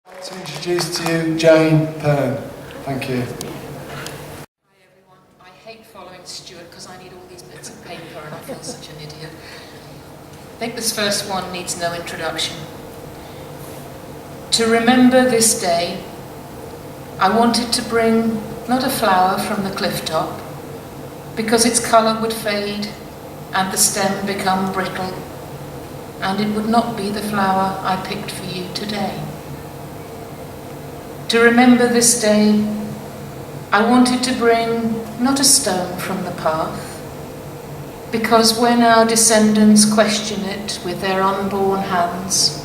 I'd like to introduce to you Jane Pearn. Thank you. Hi everyone. I hate following Stuart because I need all these bits of paper and I feel such an idiot. I think this first one needs no introduction. To remember this day, I wanted to bring not a flower from the cliff top, because its colour would fade and the stem become brittle, and it would not be the flower I picked for you today. To remember this day, I wanted to bring not a stone from the path, because when our descendants question it with their unborn hands,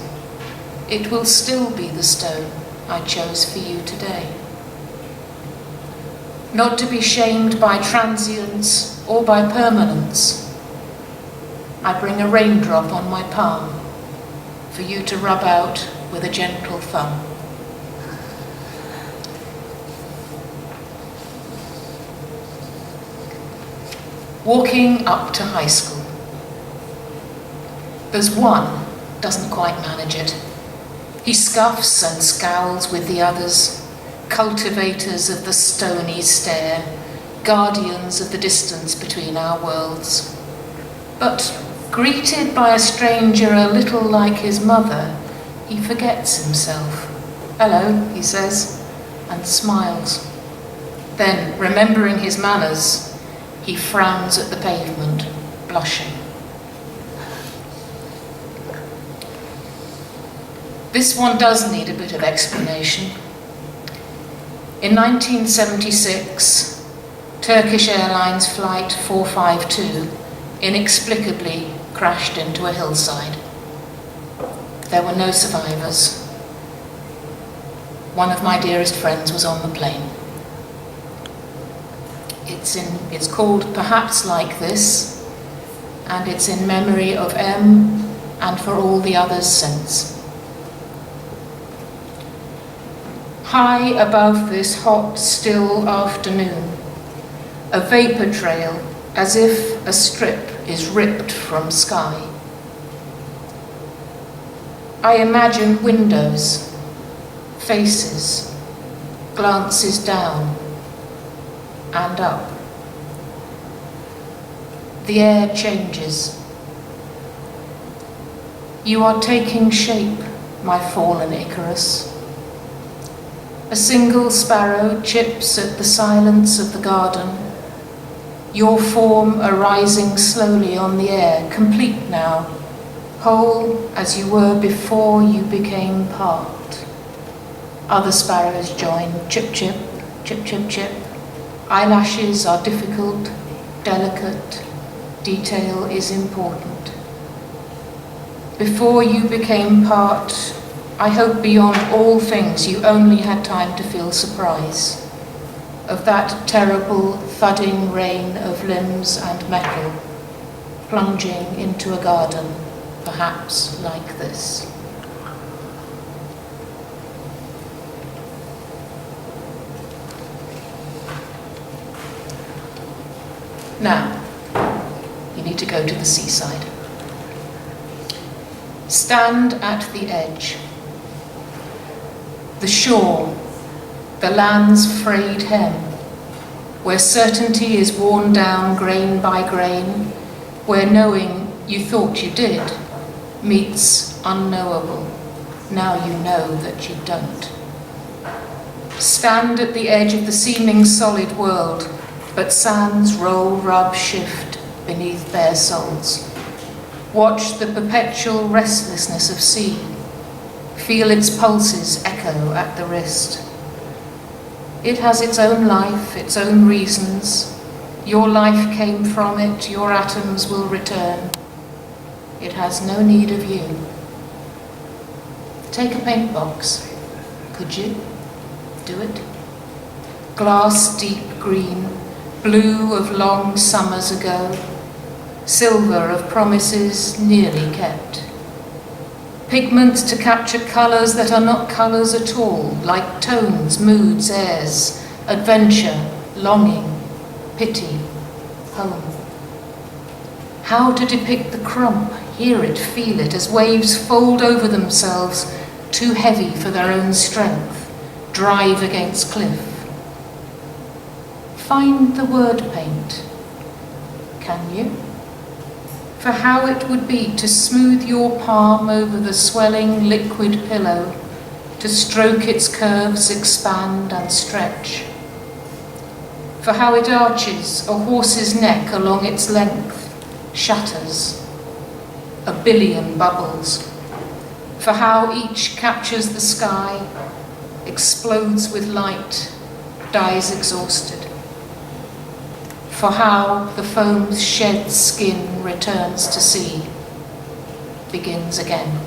it will still be the stone I chose for you today. Not to be shamed by transience or by permanence, I bring a raindrop on my palm for you to rub out with a gentle thumb. Walking up to high school. There's one doesn't quite manage it. He scuffs and scowls with the others, cultivators of the stony stare, guardians of the distance between our worlds. But greeted by a stranger a little like his mother, he forgets himself. "Hello," he says, and smiles. Then, remembering his manners, he frowns at the pavement, blushing. This one does need a bit of explanation. In 1976, Turkish Airlines Flight 452 inexplicably crashed into a hillside. There were no survivors. One of my dearest friends was on the plane. It's called Perhaps Like This, and it's in memory of M and for all the others since. High above this hot, still afternoon, a vapour trail as if a strip is ripped from sky. I imagine windows, faces, glances down and up. The air changes. You are taking shape, my fallen Icarus. A single sparrow chips at the silence of the garden, your form arising slowly on the air, complete now, whole as you were before you became part. Other sparrows join, chip chip, chip chip chip. Eyelashes are difficult, delicate, detail is important. Before you became part, I hope beyond all things you only had time to feel surprise of that terrible thudding rain of limbs and metal plunging into a garden, perhaps like this. Now, you need to go to the seaside. Stand at the edge. The shore, the land's frayed hem, where certainty is worn down grain by grain, where knowing you thought you did meets unknowable. Now you know that you don't. Stand at the edge of the seeming solid world, but sands roll, rub, shift beneath bare soles. Watch the perpetual restlessness of sea. Feel its pulses echo at the wrist. It has its own life, its own reasons. Your life came from it, your atoms will return. It has no need of you. Take a paint box. Could you? Do it. Glass deep green, blue of long summers ago, silver of promises nearly kept. Pigments to capture colours that are not colours at all, like tones, moods, airs, adventure, longing, pity, home. How to depict the crump, hear it, feel it, as waves fold over themselves too heavy for their own strength, drive against cliff. Find the word paint, can you? For how it would be to smooth your palm over the swelling liquid pillow, to stroke its curves, expand and stretch. For how it arches a horse's neck along its length, shatters, a billion bubbles. For how each captures the sky, explodes with light, dies exhausted. For how the foam's shed skin returns to sea, begins again.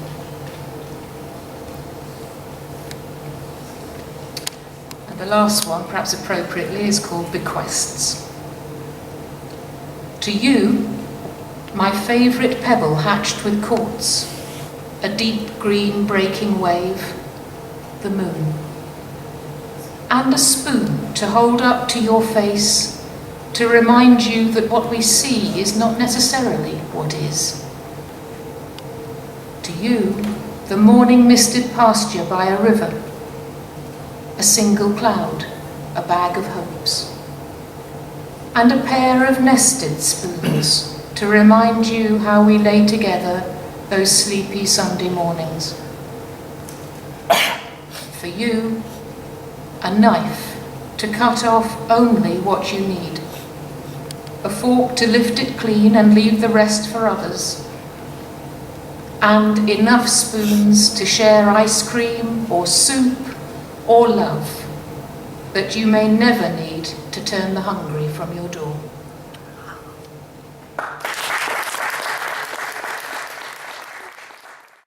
And the last one, perhaps appropriately, is called Bequests. To you, my favourite pebble hatched with quartz, a deep green breaking wave, the moon. And a spoon to hold up to your face, to remind you that what we see is not necessarily what is. To you, the morning misted pasture by a river, a single cloud, a bag of hopes, and a pair of nested spoons to remind you how we lay together those sleepy Sunday mornings. For you, a knife to cut off only what you need, a fork to lift it clean and leave the rest for others, and enough spoons to share ice cream or soup or love, that you may never need to turn the hungry from your door.